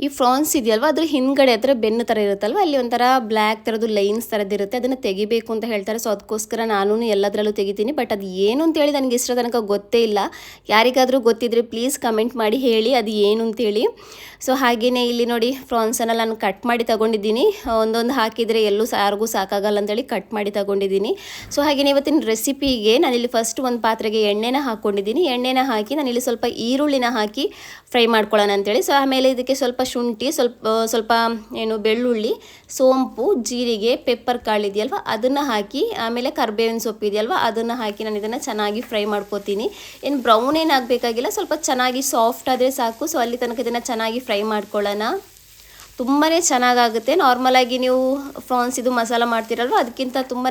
ಈ ಫ್ರಾನ್ಸ್ ಇದೆಯಲ್ವ, ಅದ್ರ ಹಿಂದ್ಗಡೆ ಹತ್ರ ಬೆನ್ನು ಥರ ಇರುತ್ತಲ್ವ, ಅಲ್ಲಿ ಒಂಥರ ಬ್ಲ್ಯಾಕ್ ಥರದ್ದು ಲೈನ್ಸ್ ಥರದ್ದು ಇರುತ್ತೆ. ಅದನ್ನು ತೆಗಿಬೇಕು ಅಂತ ಹೇಳ್ತಾರೆ. ಸೊ ಅದಕ್ಕೋಸ್ಕರ ನಾನು ಎಲ್ಲದರಲ್ಲೂ ತೆಗಿತೀನಿ. ಬಟ್ ಅದು ಏನು ಅಂತೇಳಿ ನನಗೆ ಇಷ್ಟರ ತನಕ ಗೊತ್ತೇ ಇಲ್ಲ. ಯಾರಿಗಾದರೂ ಗೊತ್ತಿದ್ರೆ ಪ್ಲೀಸ್ ಕಮೆಂಟ್ ಮಾಡಿ ಹೇಳಿ ಅದು ಏನು ಅಂತೇಳಿ. ಸೊ ಹಾಗೆಯೇ ಇಲ್ಲಿ ನೋಡಿ ಫ್ರಾನ್ಸನ್ನು ನಾನು ಕಟ್ ಮಾಡಿ ತಗೊಂಡಿದ್ದೀನಿ. ಒಂದೊಂದು ಹಾಕಿದರೆ ಎಲ್ಲೂ ಯಾರಿಗೂ ಸಾಕಾಗಲ್ಲ ಅಂತೇಳಿ ಕಟ್ ಮಾಡಿ ತಗೊಂಡಿದ್ದೀನಿ. ಸೊ ಹಾಗೆಯೇ ಇವತ್ತಿನ ರೆಸಿಪಿಗೆ ನಾನಿಲ್ಲಿ ಫಸ್ಟ್ ಒಂದು ಪಾತ್ರೆಗೆ ಎಣ್ಣೆನ ಹಾಕ್ಕೊಂಡಿದ್ದೀನಿ. ಎಣ್ಣೆನ ಹಾಕಿ ನಾನಿಲ್ಲಿ ಸ್ವಲ್ಪ ಈರುಳ್ಳಿನ ಹಾಕಿ ಫ್ರೈ ಮಾಡ್ಕೊಳ್ಳೋಣ ಅಂತೇಳಿ. ಸೊ ಆಮೇಲೆ ಇದಕ್ಕೆ ಸ್ವಲ್ಪ ಶುಂಠಿ, ಸ್ವಲ್ಪ ಏನು ಬೆಳ್ಳುಳ್ಳಿ, ಸೋಂಪು, ಜೀರಿಗೆ, ಪೆಪ್ಪರ್ ಕಾಳು ಇದೆಯಲ್ವ ಅದನ್ನು ಹಾಕಿ, ಆಮೇಲೆ ಕರ್ಬೇವಿನ ಸೊಪ್ಪು ಇದೆಯಲ್ವ ಅದನ್ನು ಹಾಕಿ ನಾನು ಇದನ್ನು ಚೆನ್ನಾಗಿ ಫ್ರೈ ಮಾಡ್ಕೋತೀನಿ. ಏನು ಬ್ರೌನ್ ಏನಾಗಬೇಕಾಗಿಲ್ಲ, ಸ್ವಲ್ಪ ಚೆನ್ನಾಗಿ ಸಾಫ್ಟ್ ಆದರೆ ಸಾಕು. ಸೊ ಅಲ್ಲಿ ತನಕ ಇದನ್ನು ಚೆನ್ನಾಗಿ ಫ್ರೈ ಮಾಡ್ಕೊಳ್ಳೋಣ. ತುಂಬಾ ಚೆನ್ನಾಗಾಗುತ್ತೆ. ನಾರ್ಮಲಾಗಿ ನೀವು ಫ್ರಾನ್ಸ್ ಇದು ಮಸಾಲ ಮಾಡ್ತೀರಲ್ವ ಅದಕ್ಕಿಂತ ತುಂಬಾ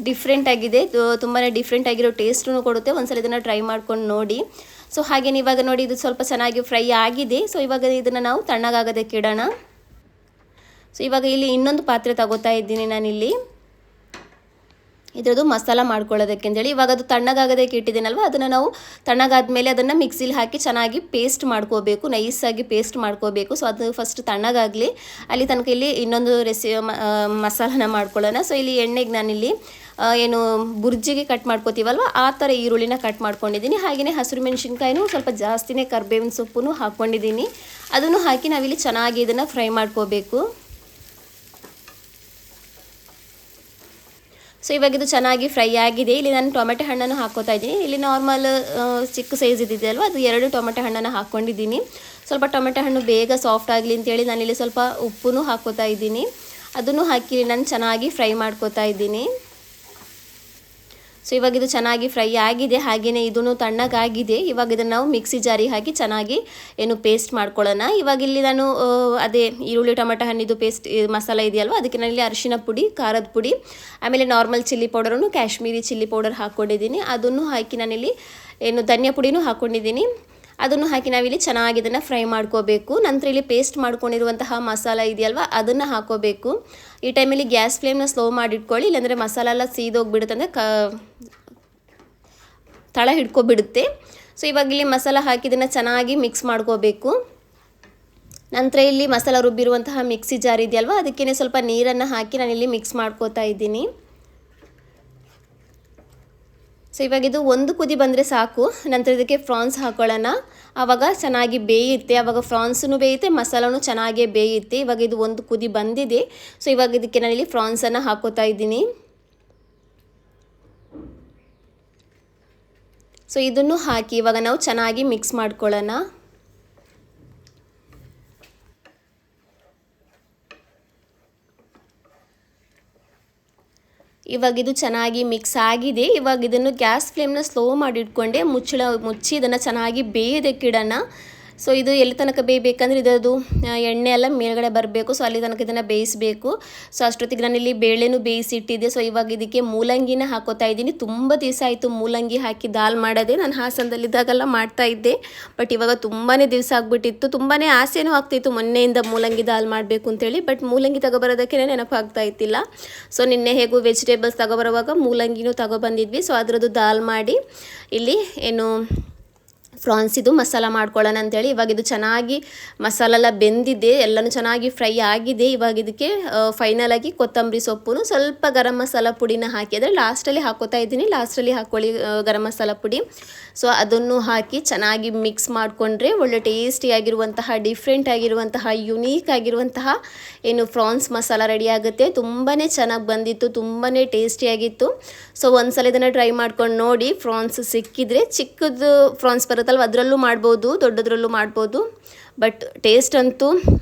ಡಿಫ್ರೆಂಟ್ ಆಗಿದೆ. ತುಂಬಾ ಡಿಫ್ರೆಂಟ್ ಆಗಿರೋ ಟೇಸ್ಟೂ ಕೊಡುತ್ತೆ. ಒಂದ್ಸಲ ಇದನ್ನು ಟ್ರೈ ಮಾಡ್ಕೊಂಡು ನೋಡಿ. ಸೊ ಹಾಗೇನು ಇವಾಗ ನೋಡಿ ಇದು ಸ್ವಲ್ಪ ಚೆನ್ನಾಗಿ ಫ್ರೈ ಆಗಿದೆ. ಸೊ ಇವಾಗ ಇದನ್ನು ನಾವು ತಣ್ಣಗಾಗೋದಕ್ಕೆ ಇಡೋಣ. ಸೊ ಇವಾಗ ಇಲ್ಲಿ ಇನ್ನೊಂದು ಪಾತ್ರೆ ತಗೋತಾ ಇದ್ದೀನಿ ನಾನಿಲ್ಲಿ ಇದರದ್ದು ಮಸಾಲ ಮಾಡ್ಕೊಳ್ಳೋದಕ್ಕೆ ಅಂತೇಳಿ. ಇವಾಗ ಅದು ತಣ್ಣಗಾಗೋದಕ್ಕೆ ಇಟ್ಟಿದ್ದೀನಲ್ವ, ಅದನ್ನು ನಾವು ತಣ್ಣಗಾದ್ಮೇಲೆ ಅದನ್ನು ಮಿಕ್ಸಿಲಿ ಹಾಕಿ ಚೆನ್ನಾಗಿ ಪೇಸ್ಟ್ ಮಾಡ್ಕೋಬೇಕು, ನೈಸಾಗಿ ಪೇಸ್ಟ್ ಮಾಡ್ಕೋಬೇಕು. ಸೊ ಅದು ಫಸ್ಟ್ ತಣ್ಣಗಾಗಲಿ, ಅಲ್ಲಿ ತನಕ ಇಲ್ಲಿ ಇನ್ನೊಂದು ಮಸಾಲನ ಮಾಡ್ಕೊಳ್ಳೋಣ. ಸೊ ಇಲ್ಲಿ ಎಣ್ಣೆಗೆ ನಾನಿಲ್ಲಿ ಏನು ಬುರ್ಜಿಗೆ ಕಟ್ ಮಾಡ್ಕೋತೀವಲ್ವ ಆ ಥರ ಈರುಳ್ಳಿನ ಕಟ್ ಮಾಡ್ಕೊಂಡಿದ್ದೀನಿ. ಹಾಗೆಯೇ ಹಸಿರು ಮೆಣಸಿನ್ಕಾಯಿನೂ ಸ್ವಲ್ಪ ಜಾಸ್ತಿನೇ ಕರ್ಬೇವಿನ ಸೊಪ್ಪು ಹಾಕ್ಕೊಂಡಿದ್ದೀನಿ. ಅದನ್ನು ಹಾಕಿ ನಾವಿಲ್ಲಿ ಚೆನ್ನಾಗಿ ಇದನ್ನು ಫ್ರೈ ಮಾಡ್ಕೋಬೇಕು. ಸೊ ಇವಾಗ ಇದು ಚೆನ್ನಾಗಿ ಫ್ರೈ ಆಗಿದೆ. ಇಲ್ಲಿ ನಾನು ಟೊಮೆಟೊ ಹಣ್ಣನ್ನು ಹಾಕ್ಕೋತಾ ಇದ್ದೀನಿ. ಇಲ್ಲಿ ನಾರ್ಮಲ್ ಚಿಕ್ಕ ಸೈಜ್ ಇದ್ದಿದೆಯಲ್ವ, ಅದು 2 ಟೊಮೆಟೊ ಹಣ್ಣನ್ನು ಹಾಕ್ಕೊಂಡಿದ್ದೀನಿ. ಸ್ವಲ್ಪ ಟೊಮೆಟೊ ಹಣ್ಣು ಬೇಗ ಸಾಫ್ಟ್ ಆಗಲಿ ಅಂತೇಳಿ ನಾನಿಲ್ಲಿ ಸ್ವಲ್ಪ ಉಪ್ಪು ಹಾಕ್ಕೋತಾ ಇದ್ದೀನಿ. ಅದನ್ನು ಹಾಕಿ ನಾನು ಚೆನ್ನಾಗಿ ಫ್ರೈ ಮಾಡ್ಕೋತಾ ಇದ್ದೀನಿ. ಸೊ ಇವಾಗ ಇದು ಚೆನ್ನಾಗಿ ಫ್ರೈ ಆಗಿದೆ. ಹಾಗೆಯೇ ಇದನ್ನು ತಣ್ಣಗಾಗಿದೆ. ಇವಾಗ ಇದನ್ನು ನಾವು ಮಿಕ್ಸಿ ಜಾರಿಗೆ ಹಾಕಿ ಚೆನ್ನಾಗಿ ಏನು ಪೇಸ್ಟ್ ಮಾಡ್ಕೊಳ್ಳೋಣ. ಇವಾಗ ಇಲ್ಲಿ ನಾನು ಅದೇ ಈರುಳ್ಳಿ ಟೊಮೆಟೊ ಹಣ್ಣಿದು ಪೇಸ್ಟ್ ಮಸಾಲ ಇದೆಯಲ್ವ ಅದಕ್ಕೆ ನಾನಿಲ್ಲಿ ಅರಿಶಿನ ಪುಡಿ, ಖಾರದ ಪುಡಿ, ಆಮೇಲೆ ನಾರ್ಮಲ್ ಚಿಲ್ಲಿ ಪೌಡರನ್ನು ಕಾಶ್ಮೀರಿ ಚಿಲ್ಲಿ ಪೌಡರ್ ಹಾಕ್ಕೊಂಡಿದ್ದೀನಿ. ಅದನ್ನು ಹಾಕಿ ನಾನಿಲ್ಲಿ ಏನು ಧನಿಯಾ ಪುಡಿನೂ ಹಾಕ್ಕೊಂಡಿದ್ದೀನಿ. ಅದನ್ನು ಹಾಕಿ ನಾವಿಲ್ಲಿ ಚೆನ್ನಾಗಿ ಇದನ್ನು ಫ್ರೈ ಮಾಡ್ಕೋಬೇಕು. ನಂತರ ಇಲ್ಲಿ ಪೇಸ್ಟ್ ಮಾಡ್ಕೊಂಡಿರುವಂತಹ ಮಸಾಲ ಇದೆಯಲ್ವ ಅದನ್ನು ಹಾಕೋಬೇಕು. ಈ ಟೈಮಲ್ಲಿ ಗ್ಯಾಸ್ ಫ್ಲೇಮ್ನ ಸ್ಲೋ ಮಾಡಿಟ್ಕೊಳ್ಳಿ, ಇಲ್ಲಾಂದರೆ ಮಸಾಲ ಎಲ್ಲ ಸೀದೋಗಿಬಿಡುತ್ತೆ, ಅಂದರೆ ತಳ ಹಿಡ್ಕೊಬಿಡುತ್ತೆ. ಸೊ ಇವಾಗ ಇಲ್ಲಿ ಮಸಾಲ ಹಾಕಿ ಇದನ್ನು ಚೆನ್ನಾಗಿ ಮಿಕ್ಸ್ ಮಾಡ್ಕೋಬೇಕು. ನಂತರ ಇಲ್ಲಿ ಮಸಾಲ ರುಬ್ಬಿರುವಂತಹ ಮಿಕ್ಸಿ ಜಾರ್ ಇದೆಯಲ್ವ ಅದಕ್ಕೇ ಸ್ವಲ್ಪ ನೀರನ್ನು ಹಾಕಿ ನಾನಿಲ್ಲಿ ಮಿಕ್ಸ್ ಮಾಡ್ಕೋತಾ ಇದ್ದೀನಿ. ಸೊ ಇವಾಗ ಇದು ಒಂದು ಕುದಿ ಬಂದರೆ ಸಾಕು. ನಂತರ ಇದಕ್ಕೆ ಫ್ರಾನ್ಸ್ ಹಾಕೊಳ್ಳೋಣ. ಆವಾಗ ಚೆನ್ನಾಗಿ ಬೇಯುತ್ತೆ. ಆವಾಗ ಫ್ರಾನ್ಸೂ ಬೇಯುತ್ತೆ, ಮಸಾಲನೂ ಚೆನ್ನಾಗೇ ಬೇಯುತ್ತೆ. ಇವಾಗ ಇದು ಒಂದು ಕುದಿ ಬಂದಿದೆ. ಸೊ ಇವಾಗ ಇದಕ್ಕೆ ನಾನಿಲ್ಲಿ ಫ್ರಾನ್ಸನ್ನು ಹಾಕೋತಾ ಇದ್ದೀನಿ. ಸೊ ಇದನ್ನು ಹಾಕಿ ಇವಾಗ ನಾವು ಚೆನ್ನಾಗಿ ಮಿಕ್ಸ್ ಮಾಡ್ಕೊಳ್ಳೋಣ. ಇವಾಗ ಇದು ಚೆನ್ನಾಗಿ ಮಿಕ್ಸ್ ಆಗಿದೆ. ಇವಾಗ ಇದನ್ನು ಗ್ಯಾಸ್ ಫ್ಲೇಮ್ನ ಸ್ಲೋ ಮಾಡಿ ಇಟ್ಕೊಂಡೆ ಮುಚ್ಚಿ ಇದನ್ನು ಚೆನ್ನಾಗಿ ಬೇಯೋದಕ್ಕಿಡೋಣ. ಸೊ ಇದು ಎಲ್ಲಿ ತನಕ ಬೇಯಬೇಕಂದ್ರೆ ಇದರದ್ದು ಎಣ್ಣೆ ಎಲ್ಲ ಮೇಲ್ಗಡೆ ಬರಬೇಕು. ಸೊ ಅಲ್ಲಿ ತನಕ ಇದನ್ನು ಬೇಯಿಸಬೇಕು. ಸೊ ಅಷ್ಟೊತ್ತಿಗೆ ನಾನಿಲ್ಲಿ ಬೇಳೆನೂ ಬೇಯಿಸಿಟ್ಟಿದ್ದೆ. ಸೊ ಇವಾಗ ಇದಕ್ಕೆ ಮೂಲಂಗಿನ ಹಾಕೋತಾ ಇದ್ದೀನಿ. ತುಂಬ ದಿವಸ ಆಯಿತು ಮೂಲಂಗಿ ಹಾಕಿ ದಾಲ್ ಮಾಡೋದೇ. ನಾನು ಹಾಸನದಲ್ಲಿದ್ದಾಗೆಲ್ಲ ಮಾಡ್ತಾಯಿದ್ದೆ. ಬಟ್ ಇವಾಗ ತುಂಬಾ ದಿವಸ ಆಗಿಬಿಟ್ಟಿತ್ತು. ತುಂಬಾ ಆಸೆನೂ ಆಗ್ತಾಯಿತ್ತು ಮೊನ್ನೆಯಿಂದ ಮೂಲಂಗಿ ದಾಲ್ ಮಾಡಬೇಕು ಅಂತೇಳಿ. ಬಟ್ ಮೂಲಂಗಿ ತಗೊಬರೋದಕ್ಕೆ ನೆನಪಾಗ್ತಾ ಇತ್ತಿಲ್ಲ. ಸೊ ನಿನ್ನೆ ಹೇಗೂ ವೆಜಿಟೇಬಲ್ಸ್ ತಗೊಬರುವಾಗ ಮೂಲಂಗಿನೂ ತಗೊಬಂದಿದ್ವಿ. ಸೊ ಅದರದ್ದು ದಾಲ್ ಮಾಡಿ ಇಲ್ಲಿ ಏನು ಫ್ರಾನ್ಸ್ ಇದು ಮಸಾಲ ಮಾಡ್ಕೊಳ್ಳೋಣ ಅಂತೇಳಿ. ಇವಾಗ ಇದು ಚೆನ್ನಾಗಿ ಮಸಾಲೆಲ್ಲ ಬೆಂದಿದೆ, ಎಲ್ಲನೂ ಚೆನ್ನಾಗಿ ಫ್ರೈ ಆಗಿದೆ. ಇವಾಗ ಇದಕ್ಕೆ ಫೈನಲಾಗಿ ಕೊತ್ತಂಬರಿ ಸೊಪ್ಪು, ಸ್ವಲ್ಪ ಗರಂ ಮಸಾಲ ಪುಡಿನ ಹಾಕಿ, ಅಂದರೆ ಲಾಸ್ಟಲ್ಲಿ ಹಾಕೋತಾ ಇದ್ದೀನಿ, ಲಾಸ್ಟಲ್ಲಿ ಹಾಕ್ಕೊಳ್ಳಿ ಗರಂ ಮಸಾಲ ಪುಡಿ. ಸೊ ಅದನ್ನು ಹಾಕಿ ಚೆನ್ನಾಗಿ ಮಿಕ್ಸ್ ಮಾಡಿಕೊಂಡ್ರೆ ಒಳ್ಳೆ ಟೇಸ್ಟಿಯಾಗಿರುವಂತಹ, ಡಿಫ್ರೆಂಟ್ ಆಗಿರುವಂತಹ, ಯುನೀಕ್ ಆಗಿರುವಂತಹ ಏನು ಫ್ರಾನ್ಸ್ ಮಸಾಲ ರೆಡಿ ಆಗುತ್ತೆ. ತುಂಬಾ ಚೆನ್ನಾಗಿ ಬಂದಿತ್ತು, ತುಂಬಾ ಟೇಸ್ಟಿಯಾಗಿತ್ತು. ಸೊ ಒಂದ್ಸಲ ಇದನ್ನು ಟ್ರೈ ಮಾಡ್ಕೊಂಡು ನೋಡಿ. ಫ್ರಾನ್ಸ್ ಸಿಕ್ಕಿದ್ರೆ ಚಿಕ್ಕದು ಫ್ರಾನ್ಸ್ ಬರುತ್ತಲ್ವ ಅದರಲ್ಲೂ ಮಾಡ್ಬೋದು, ದೊಡ್ಡದ್ರಲ್ಲೂ ಮಾಡ್ಬೋದು. ಬಟ್ ಟೇಸ್ಟ್ ಅಂತೂ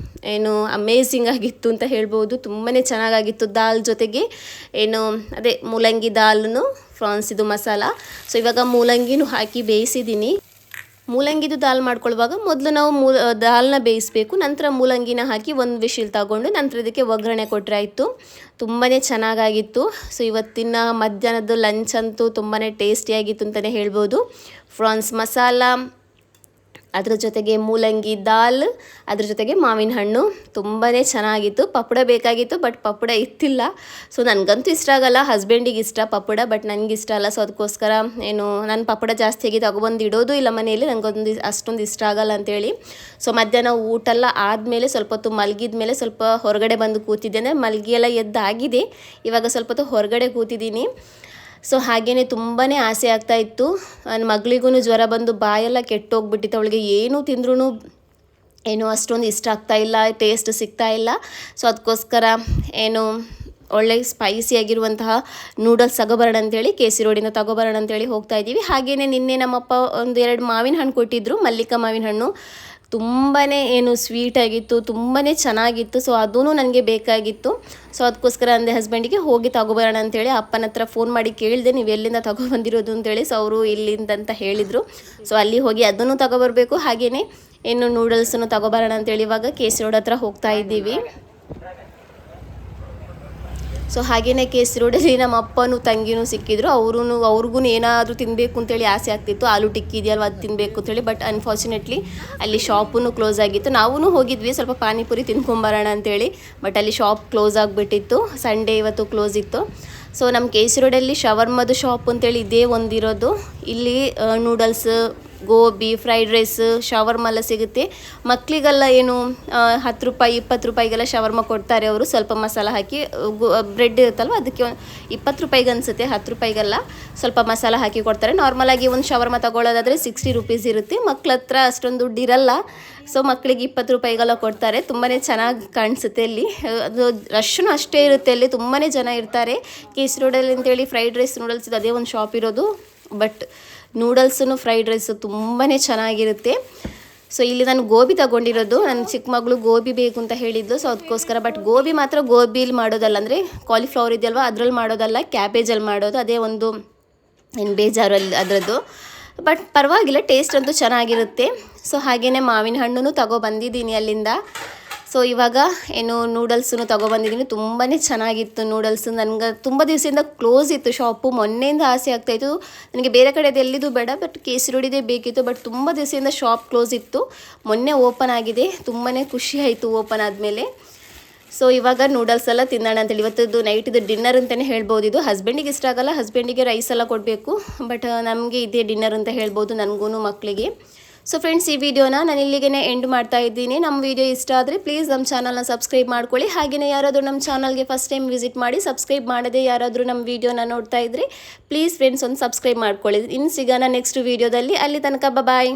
ಏನು ಅಮೇಝಿಂಗ್ ಆಗಿತ್ತು ಅಂತ ಹೇಳ್ಬೋದು. ತುಂಬಾ ಚೆನ್ನಾಗಾಗಿತ್ತು. ದಾಲ್ ಜೊತೆಗೆ ಏನು ಅದೇ ಮೂಲಂಗಿ ದಾಲನ್ನು ಫ್ರಾನ್ಸ್ ಇದು ಮಸಾಲ. ಸೊ ಇವಾಗ ಮೂಲಂಗಿನೂ ಹಾಕಿ ಬೇಯಿಸಿದ್ದೀನಿ. ಮೂಲಂಗಿದು ದಾಲ್ ಮಾಡ್ಕೊಳ್ಳುವಾಗ ಮೊದಲು ನಾವು ದಾಲ್ನ ಬೇಯಿಸಬೇಕು, ನಂತರ ಮೂಲಂಗಿನ ಹಾಕಿ ಒಂದು ವಿಶಿಲ್ ತಗೊಂಡು ನಂತರ ಇದಕ್ಕೆ ಒಗ್ಗರಣೆ ಕೊಟ್ಟರೆ ಆಯಿತು. ತುಂಬಾ ಚೆನ್ನಾಗಾಗಿತ್ತು. ಸೊ ಇವತ್ತಿನ ಮಧ್ಯಾಹ್ನದ ಲಂಚ್ ಅಂತೂ ತುಂಬಾ ಟೇಸ್ಟಿಯಾಗಿತ್ತು ಅಂತಲೇ ಹೇಳ್ಬೋದು. ಫ್ರಾನ್ಸ್ ಮಸಾಲ, ಅದ್ರ ಜೊತೆಗೆ ಮೂಲಂಗಿ ದಾಲ್, ಅದ್ರ ಜೊತೆಗೆ ಮಾವಿನ ಹಣ್ಣು ತುಂಬಾ ಚೆನ್ನಾಗಿತ್ತು. ಪಪ್ಪಡ ಬೇಕಾಗಿತ್ತು, ಬಟ್ ಪಪ್ಪಡ ಇತ್ತಿಲ್ಲ. ಸೊ ನನಗಂತೂ ಇಷ್ಟ ಆಗಲ್ಲ, ಹಸ್ಬೆಂಡಿಗೆ ಇಷ್ಟ ಪಪ್ಪಡ, ಬಟ್ ನನಗೆ ಇಷ್ಟ ಅಲ್ಲ. ಸೊ ಅದಕ್ಕೋಸ್ಕರ ನಾನು ಪಪ್ಪಡ ಜಾಸ್ತಿಯಾಗಿ ತಗೊಬಂದು ಇಡೋದು ಇಲ್ಲ ಮನೆಯಲ್ಲಿ, ನನಗೊಂದು ಅಷ್ಟೊಂದು ಇಷ್ಟ ಆಗಲ್ಲ ಅಂತೇಳಿ. ಸೊ ಮಧ್ಯಾಹ್ನ ಊಟ ಎಲ್ಲ ಆದಮೇಲೆ ಸ್ವಲ್ಪ ಹೊತ್ತು ಮಲಗಿದ ಮೇಲೆ ಸ್ವಲ್ಪ ಹೊರಗಡೆ ಬಂದು ಕೂತಿದ್ದೆ. ಅಂದರೆ ಮಲಗಿಯೆಲ್ಲ ಎದ್ದಾಗಿದೆ, ಇವಾಗ ಸ್ವಲ್ಪ ಹೊತ್ತು ಹೊರಗಡೆ ಕೂತಿದ್ದೀನಿ. ಸೊ ಹಾಗೆಯೇ ತುಂಬಾ ಆಸೆ ಆಗ್ತಾಯಿತ್ತು. ನನ್ನ ಮಗಳಿಗೂ ಜ್ವರ ಬಂದು ಬಾಯೆಲ್ಲ ಕೆಟ್ಟೋಗ್ಬಿಟ್ಟಿತ್ತು. ಅವಳಿಗೆ ಏನು ತಿಂದ್ರೂ ಏನು ಅಷ್ಟೊಂದು ಇಷ್ಟ ಆಗ್ತಾಯಿಲ್ಲ, ಟೇಸ್ಟ್ ಸಿಗ್ತಾಯಿಲ್ಲ. ಸೊ ಅದಕ್ಕೋಸ್ಕರ ಒಳ್ಳೆ ಸ್ಪೈಸಿಯಾಗಿರುವಂತಹ ನೂಡಲ್ಸ್ ತಗೊಬರೋಣ ಅಂತೇಳಿ KC ರೋಡಿಂದ ತಗೊಬರೋಣ ಅಂತೇಳಿ ಹೋಗ್ತಾಯಿದ್ದೀವಿ. ಹಾಗೆಯೇ ನಿನ್ನೆ ನಮ್ಮಪ್ಪ 1-2 ಮಾವಿನ ಹಣ್ಣು ಕೊಟ್ಟಿದ್ದರು, ಮಲ್ಲಿಕ ಮಾವಿನ ಹಣ್ಣು. ತುಂಬಾ ಸ್ವೀಟಾಗಿತ್ತು, ತುಂಬಾ ಚೆನ್ನಾಗಿತ್ತು. ಸೊ ಅದೂ ನನಗೆ ಬೇಕಾಗಿತ್ತು. ಸೊ ಅದಕ್ಕೋಸ್ಕರ ಅಂದೆ ಹಸ್ಬೆಂಡಿಗೆ ಹೋಗಿ ತಗೊಬರೋಣ ಅಂತೇಳಿ. ಅಪ್ಪನ ಹತ್ರ ಫೋನ್ ಮಾಡಿ ಕೇಳಿದೆ, ನೀವು ಎಲ್ಲಿಂದ ತಗೊಬಂದಿರೋದು ಅಂತೇಳಿ. ಸೊ ಅವರು ಇಲ್ಲಿಂದಂತ ಹೇಳಿದರು. ಸೊ ಅಲ್ಲಿ ಹೋಗಿ ಅದನ್ನು ತಗೊಬರಬೇಕು, ಹಾಗೆಯೇ ನೂಡಲ್ಸನ್ನು ತಗೊಬರೋಣ ಅಂತೇಳಿ ಇವಾಗ KC ರೋಡ್ ಹತ್ರ ಹೋಗ್ತಾ ಇದ್ದೀವಿ. ಸೊ ಹಾಗೆಯೇ KC ರೋಡಲ್ಲಿ ನಮ್ಮ ಅಪ್ಪನೂ ತಂಗಿನೂ ಸಿಕ್ಕಿದ್ರು. ಅವ್ರಿಗೂ ಏನಾದರೂ ತಿನ್ನಬೇಕು ಅಂತೇಳಿ ಆಸೆ ಆಗ್ತಿತ್ತು. ಆಲೂ ಟಿಕ್ಕಿ ಇದೆಯಲ್ವ ಅದು ತಿನ್ನಬೇಕು ಅಂತೇಳಿ. ಬಟ್ ಅನ್ಫಾರ್ಚುನೇಟ್ಲಿ ಅಲ್ಲಿ ಶಾಪೂ ಕ್ಲೋಸ್ ಆಗಿತ್ತು. ನಾವೂ ಹೋಗಿದ್ವಿ ಸ್ವಲ್ಪ ಪಾನಿಪುರಿ ತಿನ್ಕೊಂಬರೋಣ ಅಂತೇಳಿ, ಬಟ್ ಅಲ್ಲಿ ಶಾಪ್ ಕ್ಲೋಸ್ ಆಗಿಬಿಟ್ಟಿತ್ತು. ಸಂಡೇ ಇವತ್ತು ಕ್ಲೋಸ್ ಇತ್ತು. ಸೊ ನಮ್ಮ KC ರೋಡಲ್ಲಿ ಶವರ್ಮದು ಶಾಪ್ ಅಂತೇಳಿ ಇದೇ ಒಂದಿರೋದು. ಇಲ್ಲಿ noodles, gobi, fried rice, shawarma ಎಲ್ಲ ಸಿಗುತ್ತೆ. ಮಕ್ಕಳಿಗೆಲ್ಲ 10 ರೂಪಾಯಿ 20 ರೂಪಾಯಿಗೆಲ್ಲ ಶವರ್ಮ ಕೊಡ್ತಾರೆ ಅವರು, ಸ್ವಲ್ಪ ಮಸಾಲ ಹಾಕಿ. ಬ್ರೆಡ್ ಇರುತ್ತಲ್ವ ಅದಕ್ಕೆ 20 ರೂಪಾಯಿಗೆ ಅನಿಸುತ್ತೆ, 10 ರೂಪಾಯಿಗೆಲ್ಲ ಸ್ವಲ್ಪ ಮಸಾಲ ಹಾಕಿ ಕೊಡ್ತಾರೆ. ನಾರ್ಮಲಾಗಿ ಒಂದು ಶವರ್ಮ ತಗೊಳ್ಳೋದಾದರೆ 60 ರೂಪೀಸ್ ಇರುತ್ತೆ. ಮಕ್ಳ ಹತ್ರ ಅಷ್ಟೊಂದು ದುಡ್ಡು ಇರಲ್ಲ. ಸೊ ಮಕ್ಕಳಿಗೆ 20 ರೂಪಾಯಿಗೆಲ್ಲ ಕೊಡ್ತಾರೆ. ತುಂಬಾ ಚೆನ್ನಾಗಿ ಕಾಣಿಸುತ್ತೆ ಅಲ್ಲಿ. ಅದು ರಶ್ನು ಅಷ್ಟೇ ಇರುತ್ತೆ, ಅಲ್ಲಿ ತುಂಬಾ ಜನ ಇರ್ತಾರೆ. KC ರೋಡಲ್ಲಿ ಅಂತೇಳಿ ಫ್ರೈಡ್ ರೈಸ್ ನೂಡಲ್ಸ್ ಇದು ಅದೇ ಒಂದು ಶಾಪ್ ಇರೋದು. ಬಟ್ ನೂಡಲ್ಸು ಫ್ರೈಡ್ ರೈಸು ತುಂಬಾ ಚೆನ್ನಾಗಿರುತ್ತೆ. ಸೊ ಇಲ್ಲಿ ನಾನು ಗೋಬಿ ತಗೊಂಡಿರೋದು. ನನ್ನ ಚಿಕ್ಕ ಮಗಳು ಗೋಬಿ ಬೇಕು ಅಂತ ಹೇಳಿದ್ಲು. ಸೊ ಅದಕ್ಕೋಸ್ಕರ, ಬಟ್ ಗೋಬಿ ಮಾತ್ರ ಗೋಬಿಲಿ ಮಾಡೋದಲ್ಲ, ಅಂದರೆ ಕಾಲಿಫ್ಲವರ್ ಇದೆಯಲ್ವ ಅದ್ರಲ್ಲಿ ಮಾಡೋದಲ್ಲ, ಕ್ಯಾಬೇಜಲ್ಲಿ ಮಾಡೋದು. ಅದೇ ಒಂದು ಬೇಜಾರು ಅದರದ್ದು. ಬಟ್ ಪರವಾಗಿಲ್ಲ, ಟೇಸ್ಟ್ ಅಂತೂ ಚೆನ್ನಾಗಿರುತ್ತೆ. ಸೊ ಹಾಗೆಯೇ ಮಾವಿನ ಹಣ್ಣು ತಗೊಬಂದಿದ್ದೀನಿ ಅಲ್ಲಿಂದ. ಸೊ ಇವಾಗ ನೂಡಲ್ಸನ್ನು ತಗೊಬಂದಿದ್ದೀನಿ. ತುಂಬಾ ಚೆನ್ನಾಗಿತ್ತು ನೂಡಲ್ಸ್. ನನಗೆ ತುಂಬ ದಿವಸದಿಂದ ಕ್ಲೋಸ್ ಇತ್ತು ಶಾಪು. ಮೊನ್ನೆಯಿಂದ ಆಸೆ ಆಗ್ತಾಯಿತ್ತು ನನಗೆ ಬೇರೆ ಕಡೆದು ಎಲ್ಲಿದ್ದು ಬೇಡ, ಬಟ್ KC ರೋಡಿದೇ ಬೇಕಿತ್ತು. ಬಟ್ ತುಂಬ ದಿವಸದಿಂದ ಶಾಪ್ ಕ್ಲೋಸ್ ಇತ್ತು. ಮೊನ್ನೆ ಓಪನ್ ಆಗಿದೆ, ತುಂಬಾ ಖುಷಿ ಆಯಿತು ಓಪನ್ ಆದಮೇಲೆ. ಸೊ ಇವಾಗ ನೂಡಲ್ಸ್ ಎಲ್ಲ ತಿನ್ನೋಣ ಅಂತೇಳಿ. ಇವತ್ತದ್ದು ನೈಟಿದು ಡಿನ್ನರ್ ಅಂತಲೇ ಹೇಳ್ಬೋದು. ಇದು ಹಸ್ಬೆಂಡಿಗೆ ಇಷ್ಟ ಆಗಲ್ಲ, ಹಸ್ಬೆಂಡಿಗೆ ರೈಸ್ ಎಲ್ಲ ಕೊಡಬೇಕು. ಬಟ್ ನಮಗೆ ಇದೇ ಡಿನ್ನರ್ ಅಂತ ಹೇಳ್ಬೋದು, ನನಗೂ ಮಕ್ಕಳಿಗೆ. ಸೊ ಫ್ರೆಂಡ್ಸ್, ಈ ವಿಡಿಯೋನ ನಾನು ಇಲ್ಲಿಗೆ ಎಂಡ್ ಮಾಡ್ತಾ ಇದ್ದೀನಿ. ನಮ್ಮ ವಿಡಿಯೋ ಇಷ್ಟ ಆದರೆ ಪ್ಲೀಸ್ ನಮ್ಮ ಚಾನಲ್ನ ಸಬ್ಸ್ಕ್ರೈಬ್ ಮಾಡ್ಕೊಳ್ಳಿ. ಹಾಗೆಯೇ ಯಾರಾದರೂ ನಮ್ಮ ಚಾನಲ್ಗೆ ಫಸ್ಟ್ ಟೈಮ್ ವಿಸಿಟ್ ಮಾಡಿ ಸಬ್ಸ್ಕ್ರೈಬ್ ಮಾಡದೆ ಯಾರಾದರೂ ನಮ್ಮ ವಿಡಿಯೋನ ನೋಡ್ತಾ ಇದ್ದರೆ ಪ್ಲೀಸ್ ಫ್ರೆಂಡ್ಸ್ ಒಂದು ಸಬ್ಸ್ಕ್ರೈಬ್ ಮಾಡ್ಕೊಳ್ಳಿ. ಇನ್ನು ಸಿಗೋಣ ನೆಕ್ಸ್ಟ್ ವಿಡಿಯೋದಲ್ಲಿ. ಅಲ್ಲಿ ತನಕ ಬಾಯ್.